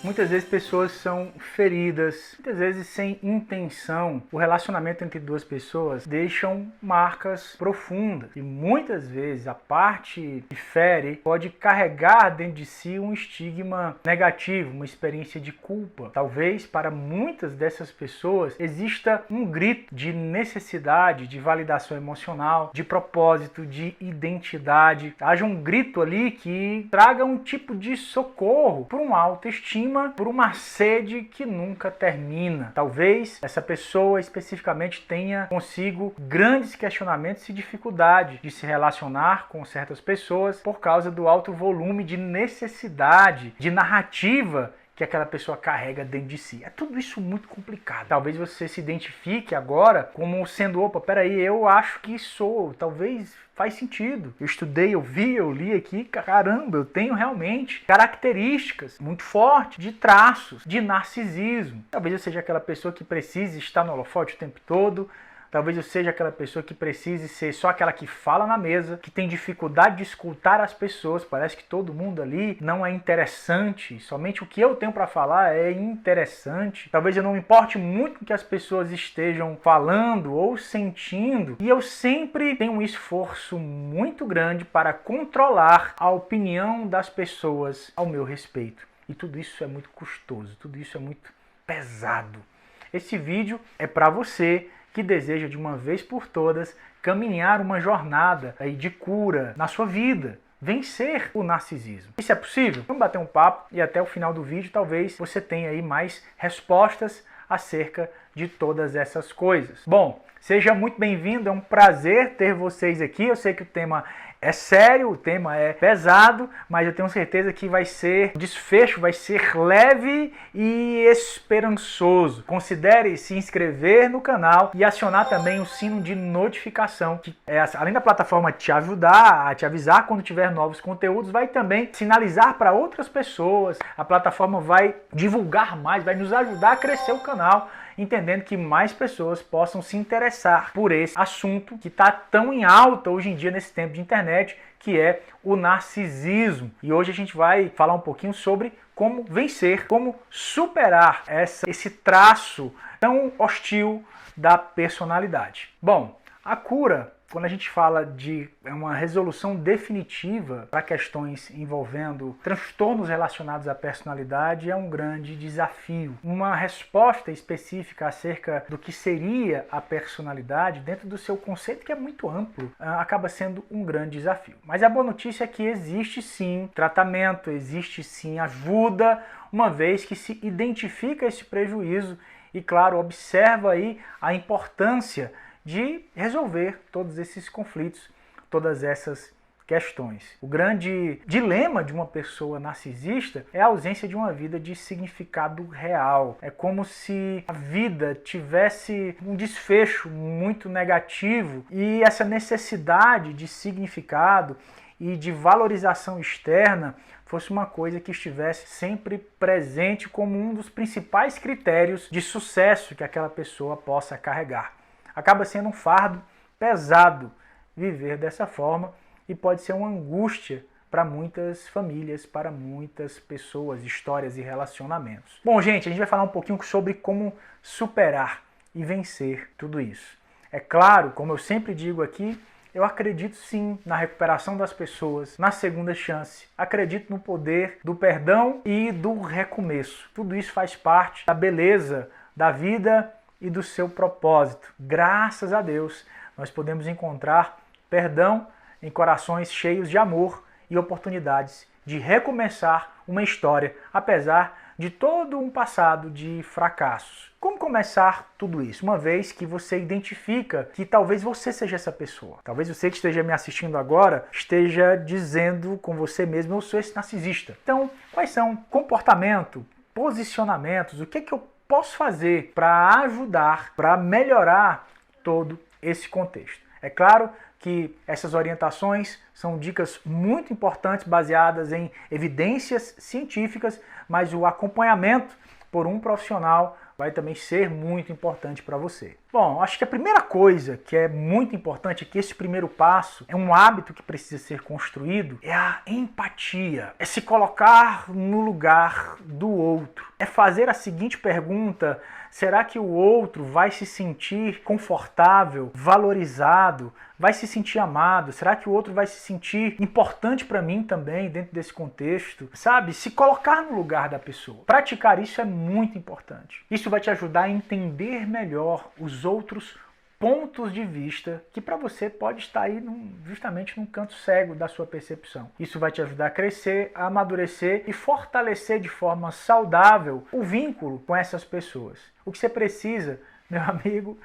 Muitas vezes pessoas são feridas, muitas vezes sem intenção. O relacionamento entre duas pessoas deixam marcas profundas e muitas vezes a parte que fere pode carregar dentro de si um estigma negativo, uma experiência de culpa. Talvez para muitas dessas pessoas exista um grito de necessidade, de validação emocional, de propósito, de identidade. Haja um grito ali que traga um tipo de socorro por uma autoestima, por uma sede que nunca termina. Talvez essa pessoa especificamente tenha consigo grandes questionamentos e dificuldade de se relacionar com certas pessoas por causa do alto volume de necessidade, de narrativa que aquela pessoa carrega dentro de si. É tudo isso muito complicado. Talvez você se identifique agora como sendo, opa, peraí, eu acho que sou, talvez faz sentido. Eu estudei, eu vi, eu li aqui, caramba, eu tenho realmente características muito fortes de traços, de narcisismo. Talvez eu seja aquela pessoa que precise estar no holofote o tempo todo. Talvez eu seja aquela pessoa que precise ser só aquela que fala na mesa, que tem dificuldade de escutar as pessoas. Parece que todo mundo ali não é interessante. Somente o que eu tenho para falar é interessante. Talvez eu não me importe muito com o que as pessoas estejam falando ou sentindo. E eu sempre tenho um esforço muito grande para controlar a opinião das pessoas ao meu respeito. E tudo isso é muito custoso, tudo isso é muito pesado. Esse vídeo é para você que deseja de uma vez por todas caminhar uma jornada aí de cura na sua vida, vencer o narcisismo. Isso é possível? Vamos bater um papo e até o final do vídeo talvez você tenha aí mais respostas acerca de todas essas coisas. Bom, seja muito bem-vindo, é um prazer ter vocês aqui. Eu sei que o tema é sério, o tema é pesado, mas eu tenho certeza que o desfecho vai ser leve e esperançoso. Considere se inscrever no canal e acionar também o sino de notificação, que além da plataforma te ajudar, a te avisar quando tiver novos conteúdos, vai também sinalizar para outras pessoas. A plataforma vai divulgar mais, vai nos ajudar a crescer o canal, entendendo que mais pessoas possam se interessar por esse assunto que está tão em alta hoje em dia nesse tempo de internet, que é o narcisismo. E hoje a gente vai falar um pouquinho sobre como vencer, como superar esse traço tão hostil da personalidade. Bom, a cura, quando a gente fala de uma resolução definitiva para questões envolvendo transtornos relacionados à personalidade, é um grande desafio. Uma resposta específica acerca do que seria a personalidade, dentro do seu conceito que é muito amplo, acaba sendo um grande desafio. Mas a boa notícia é que existe sim tratamento, existe sim ajuda, uma vez que se identifica esse prejuízo e, claro, observa aí a importância de resolver todos esses conflitos, todas essas questões. O grande dilema de uma pessoa narcisista é a ausência de uma vida de significado real. É como se a vida tivesse um desfecho muito negativo e essa necessidade de significado e de valorização externa fosse uma coisa que estivesse sempre presente como um dos principais critérios de sucesso que aquela pessoa possa carregar. Acaba sendo um fardo pesado viver dessa forma e pode ser uma angústia para muitas famílias, para muitas pessoas, histórias e relacionamentos. Bom, gente, a gente vai falar um pouquinho sobre como superar e vencer tudo isso. É claro, como eu sempre digo aqui, eu acredito sim na recuperação das pessoas, na segunda chance. Acredito no poder do perdão e do recomeço. Tudo isso faz parte da beleza da vida e do seu propósito. Graças a Deus, nós podemos encontrar perdão em corações cheios de amor e oportunidades de recomeçar uma história, apesar de todo um passado de fracassos. Como começar tudo isso? Uma vez que você identifica que talvez você seja essa pessoa. Talvez você que esteja me assistindo agora esteja dizendo com você mesmo, eu sou esse narcisista. Então, quais são comportamento, posicionamentos, o que eu posso fazer para ajudar, para melhorar todo esse contexto? É claro que essas orientações são dicas muito importantes baseadas em evidências científicas, mas o acompanhamento por um profissional vai também ser muito importante para você. Bom, acho que a primeira coisa que é muito importante, que esse primeiro passo é um hábito que precisa ser construído, é a empatia. É se colocar no lugar do outro. É fazer a seguinte pergunta: será que o outro vai se sentir confortável, valorizado, vai se sentir amado? Será que o outro vai se sentir importante para mim também dentro desse contexto? Sabe? Se colocar no lugar da pessoa. Praticar isso é muito importante. Isso vai te ajudar a entender melhor os outros pontos de vista que para você pode estar aí justamente num canto cego da sua percepção. Isso vai te ajudar a crescer, a amadurecer e fortalecer de forma saudável o vínculo com essas pessoas. O que você precisa, meu amigo,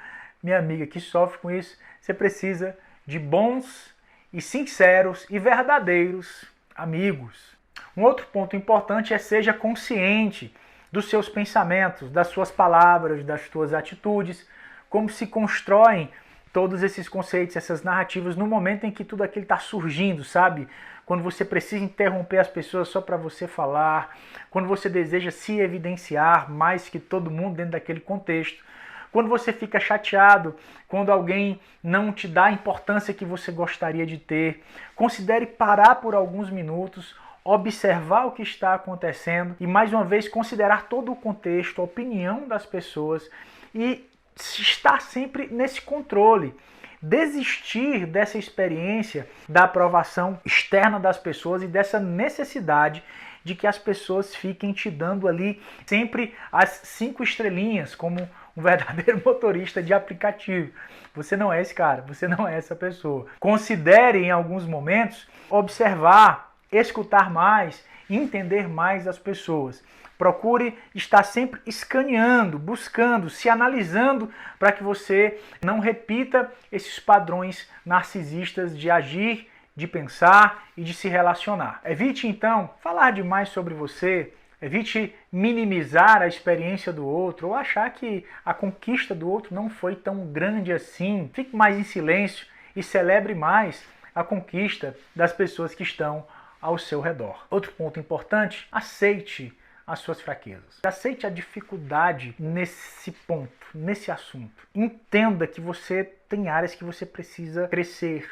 minha amiga que sofre com isso, você precisa de bons e sinceros e verdadeiros amigos. Um outro ponto importante é seja consciente dos seus pensamentos, das suas palavras, das suas atitudes, como se constroem todos esses conceitos, essas narrativas no momento em que tudo aquilo está surgindo, sabe? Quando você precisa interromper as pessoas só para você falar, quando você deseja se evidenciar mais que todo mundo dentro daquele contexto, quando você fica chateado, quando alguém não te dá a importância que você gostaria de ter. Considere parar por alguns minutos, observar o que está acontecendo e, mais uma vez, considerar todo o contexto, a opinião das pessoas e estar sempre nesse controle. Desistir dessa experiência da aprovação externa das pessoas e dessa necessidade de que as pessoas fiquem te dando ali sempre as 5 estrelinhas, como um verdadeiro motorista de aplicativo. Você não é esse cara, você não é essa pessoa. Considere em alguns momentos observar, escutar mais, entender mais as pessoas. Procure estar sempre escaneando, buscando, se analisando para que você não repita esses padrões narcisistas de agir, de pensar e de se relacionar. Evite então falar demais sobre você, evite minimizar a experiência do outro ou achar que a conquista do outro não foi tão grande assim. Fique mais em silêncio e celebre mais a conquista das pessoas que estão ao seu redor. Outro ponto importante, aceite as suas fraquezas. Aceite a dificuldade nesse ponto, nesse assunto. Entenda que você tem áreas que você precisa crescer,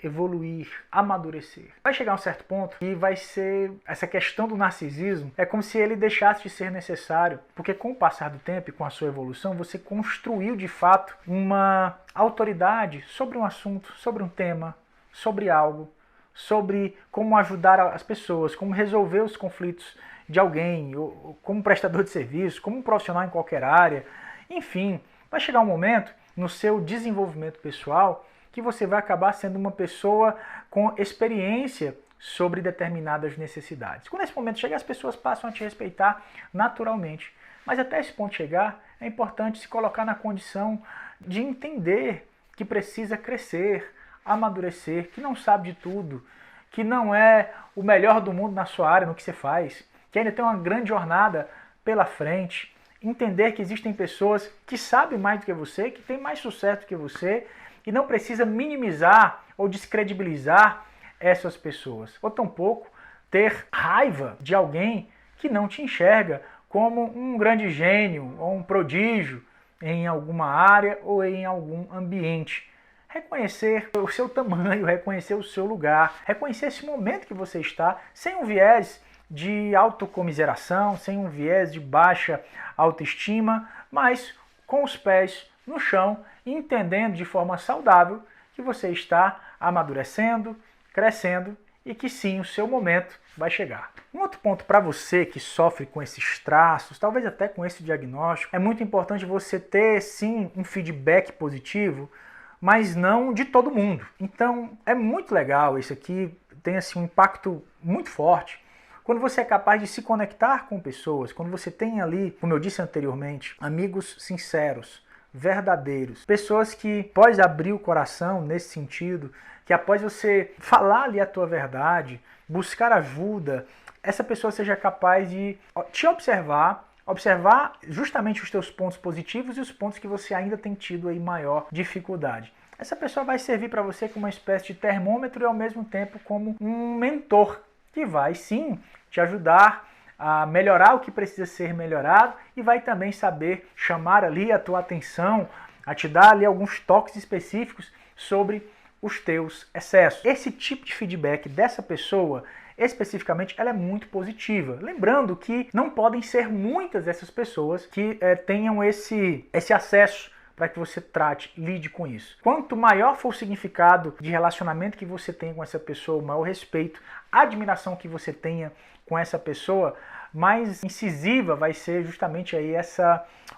evoluir, amadurecer. Vai chegar um certo ponto que vai ser essa questão do narcisismo, é como se ele deixasse de ser necessário, porque com o passar do tempo e com a sua evolução, você construiu de fato uma autoridade sobre um assunto, sobre um tema, sobre algo, sobre como ajudar as pessoas, como resolver os conflitos de alguém, ou como prestador de serviço, como um profissional em qualquer área. Enfim, vai chegar um momento no seu desenvolvimento pessoal que você vai acabar sendo uma pessoa com experiência sobre determinadas necessidades. Quando esse momento chegar, as pessoas passam a te respeitar naturalmente. Mas até esse ponto chegar, é importante se colocar na condição de entender que precisa crescer, amadurecer, que não sabe de tudo, que não é o melhor do mundo na sua área, no que você faz, que ainda tem uma grande jornada pela frente. Entender que existem pessoas que sabem mais do que você, que têm mais sucesso do que você, e não precisa minimizar ou descredibilizar essas pessoas. Ou tampouco ter raiva de alguém que não te enxerga como um grande gênio ou um prodígio em alguma área ou em algum ambiente. Reconhecer o seu tamanho, reconhecer o seu lugar, reconhecer esse momento que você está, sem um viés de autocomiseração, sem um viés de baixa autoestima, mas com os pés no chão, entendendo de forma saudável que você está amadurecendo, crescendo e que sim, o seu momento vai chegar. Um outro ponto para você que sofre com esses traços, talvez até com esse diagnóstico, é muito importante você ter sim um feedback positivo, mas não de todo mundo. Então é muito legal isso aqui, tem assim, um impacto muito forte quando você é capaz de se conectar com pessoas, quando você tem ali, como eu disse anteriormente, amigos sinceros, verdadeiros, pessoas que após abrir o coração nesse sentido, que após você falar ali a tua verdade, buscar ajuda, essa pessoa seja capaz de te observar justamente os teus pontos positivos e os pontos que você ainda tem tido aí maior dificuldade. Essa pessoa vai servir para você como uma espécie de termômetro e ao mesmo tempo como um mentor que vai sim te ajudar a melhorar o que precisa ser melhorado e vai também saber chamar ali a tua atenção a te dar ali alguns toques específicos sobre os teus excessos. Esse tipo de feedback dessa pessoa, especificamente, ela é muito positiva. Lembrando que não podem ser muitas dessas pessoas que tenham esse acesso para que você trate, lide com isso. Quanto maior for o significado de relacionamento que você tem com essa pessoa, o maior respeito, a admiração que você tenha com essa pessoa, mais incisiva vai ser justamente aí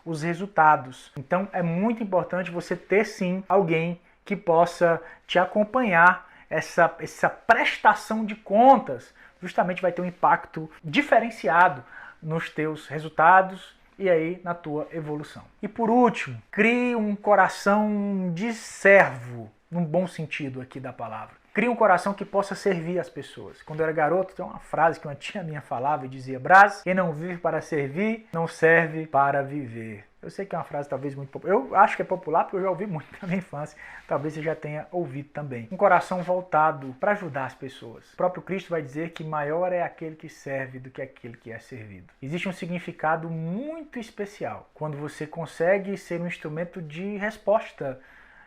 os resultados. Então é muito importante você ter sim alguém que possa te acompanhar. Essa prestação de contas justamente vai ter um impacto diferenciado nos teus resultados e aí na tua evolução. E por último, crie um coração de servo, num bom sentido aqui da palavra. Crie um coração que possa servir as pessoas. Quando eu era garoto, tem uma frase que uma tia minha falava e dizia: Brás, quem não vive para servir, não serve para viver. Eu sei que é uma frase talvez muito popular. Eu acho que é popular porque eu já ouvi muito na minha infância. Talvez você já tenha ouvido também. Um coração voltado para ajudar as pessoas. O próprio Cristo vai dizer que maior é aquele que serve do que aquele que é servido. Existe um significado muito especial quando você consegue ser um instrumento de resposta,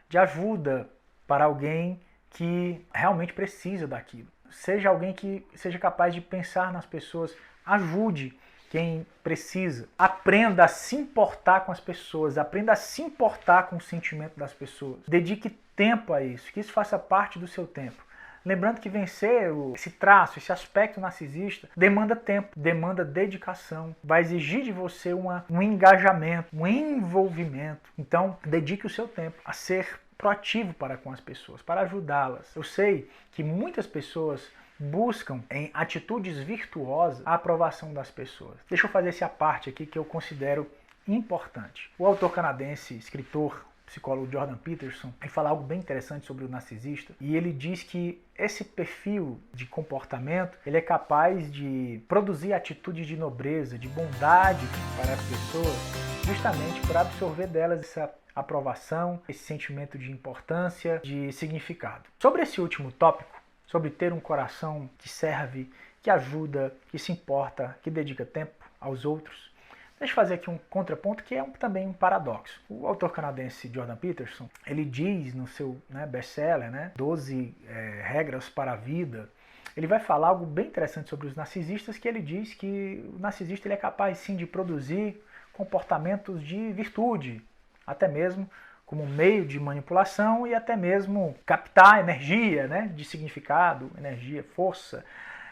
de ajuda para alguém que realmente precisa daquilo. Seja alguém que seja capaz de pensar nas pessoas, ajude quem precisa. Aprenda a se importar com as pessoas, aprenda a se importar com o sentimento das pessoas. Dedique tempo a isso, que isso faça parte do seu tempo. Lembrando que vencer esse traço, esse aspecto narcisista, demanda tempo, demanda dedicação, vai exigir de você um engajamento, um envolvimento. Então, dedique o seu tempo a ser proativo para com as pessoas, para ajudá-las. Eu sei que muitas pessoas buscam em atitudes virtuosas a aprovação das pessoas. Deixa eu fazer essa parte aqui que eu considero importante. O autor canadense, escritor, psicólogo Jordan Peterson, vai falar algo bem interessante sobre o narcisista, e ele diz que esse perfil de comportamento, ele é capaz de produzir atitudes de nobreza, de bondade para as pessoas, justamente para absorver delas essa aprovação, esse sentimento de importância, de significado. Sobre esse último tópico, sobre ter um coração que serve, que ajuda, que se importa, que dedica tempo aos outros, deixa eu fazer aqui um contraponto que é também um paradoxo. O autor canadense Jordan Peterson, ele diz no seu best-seller, 12 regras para a vida, ele vai falar algo bem interessante sobre os narcisistas, que ele diz que o narcisista ele é capaz sim de produzir comportamentos de virtude, até mesmo como meio de manipulação e até mesmo captar energia, de significado, energia, força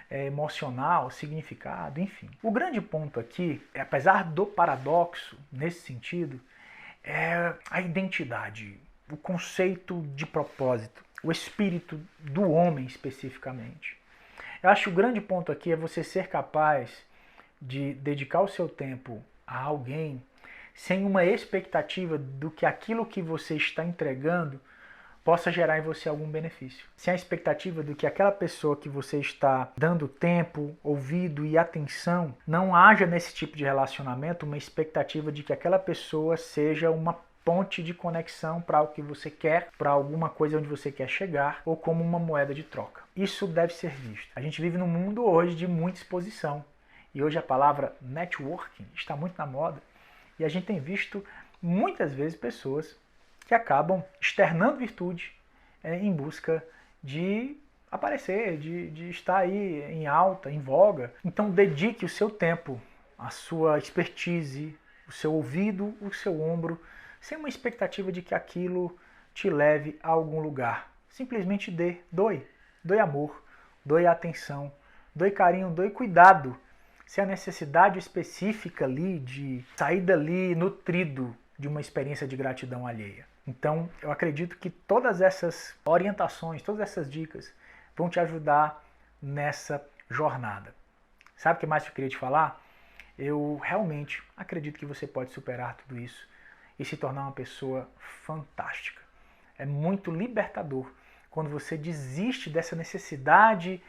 emocional, significado, enfim. O grande ponto aqui, apesar do paradoxo nesse sentido, é a identidade, o conceito de propósito, o espírito do homem especificamente. Eu acho que o grande ponto aqui é você ser capaz de dedicar o seu tempo a alguém sem uma expectativa do que aquilo que você está entregando possa gerar em você algum benefício. Sem a expectativa do que aquela pessoa que você está dando tempo, ouvido e atenção, não haja nesse tipo de relacionamento uma expectativa de que aquela pessoa seja uma ponte de conexão para o que você quer, para alguma coisa onde você quer chegar, ou como uma moeda de troca. Isso deve ser visto. A gente vive num mundo hoje de muita exposição. E hoje a palavra networking está muito na moda. E a gente tem visto muitas vezes pessoas que acabam externando virtude em busca de aparecer, de estar aí em alta, em voga. Então dedique o seu tempo, a sua expertise, o seu ouvido, o seu ombro, sem uma expectativa de que aquilo te leve a algum lugar. Simplesmente doe amor, doe atenção, doe carinho, doe cuidado. Se a necessidade específica ali de sair dali nutrido de uma experiência de gratidão alheia. Então, eu acredito que todas essas orientações, todas essas dicas vão te ajudar nessa jornada. Sabe o que mais eu queria te falar? Eu realmente acredito que você pode superar tudo isso e se tornar uma pessoa fantástica. É muito libertador quando você desiste dessa necessidade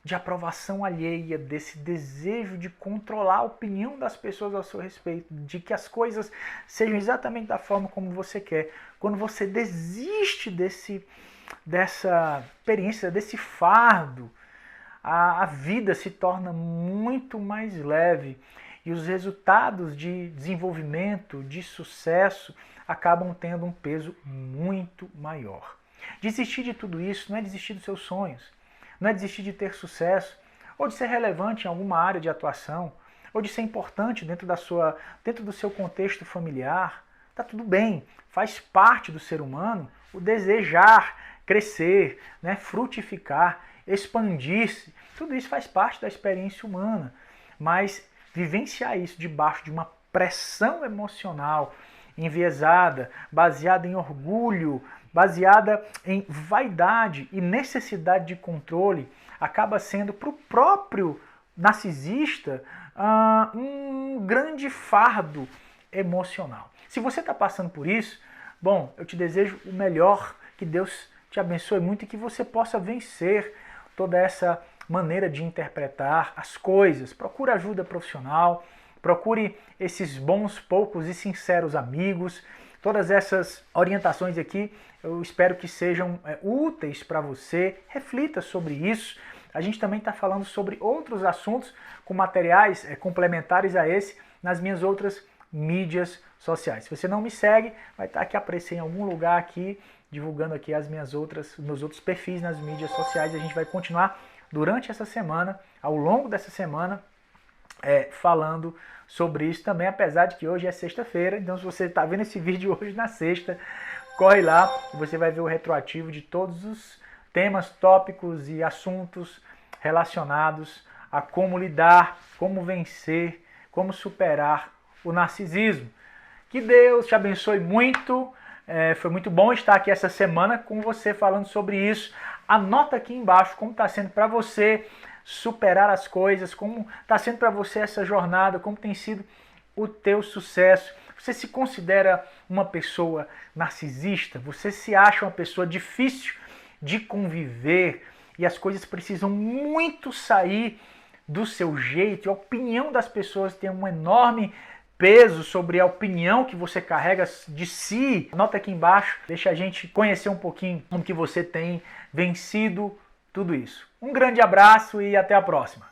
de aprovação alheia, desse desejo de controlar a opinião das pessoas ao seu respeito, de que as coisas sejam exatamente da forma como você quer. Quando você desiste dessa experiência, desse fardo, a vida se torna muito mais leve e os resultados de desenvolvimento, de sucesso, acabam tendo um peso muito maior. Desistir de tudo isso não é desistir dos seus sonhos, não é desistir de ter sucesso, ou de ser relevante em alguma área de atuação, ou de ser importante dentro do seu contexto familiar. Tá tudo bem, faz parte do ser humano o desejar crescer, né, frutificar, expandir-se. Tudo isso faz parte da experiência humana, mas vivenciar isso debaixo de uma pressão emocional enviesada, baseada em orgulho, baseada em vaidade e necessidade de controle, acaba sendo para o próprio narcisista um grande fardo emocional. Se você está passando por isso, bom, eu te desejo o melhor, que Deus te abençoe muito e que você possa vencer toda essa maneira de interpretar as coisas. Procure ajuda profissional, procure esses bons, poucos e sinceros amigos. Todas essas orientações aqui eu espero que sejam úteis para você. Reflita sobre isso. A gente também está falando sobre outros assuntos com materiais complementares a esse nas minhas outras mídias sociais. Se você não me segue, vai estar aqui, aparecer em algum lugar aqui, divulgando aqui meus outros perfis nas mídias sociais. E a gente vai continuar durante essa semana, ao longo dessa semana, falando sobre isso também, apesar de que hoje é sexta-feira. Então, se você está vendo esse vídeo hoje na sexta, corre lá e você vai ver o retroativo de todos os temas, tópicos e assuntos relacionados a como lidar, como vencer, como superar o narcisismo. Que Deus te abençoe muito. Foi muito bom estar aqui essa semana com você falando sobre isso. Anota aqui embaixo como está sendo para você superar as coisas, como está sendo para você essa jornada, como tem sido o teu sucesso. Você se considera uma pessoa narcisista? Você se acha uma pessoa difícil de conviver e as coisas precisam muito sair do seu jeito? E a opinião das pessoas tem um enorme peso sobre a opinião que você carrega de si. Anota aqui embaixo, deixa a gente conhecer um pouquinho como que você tem vencido tudo isso. Um grande abraço e até a próxima.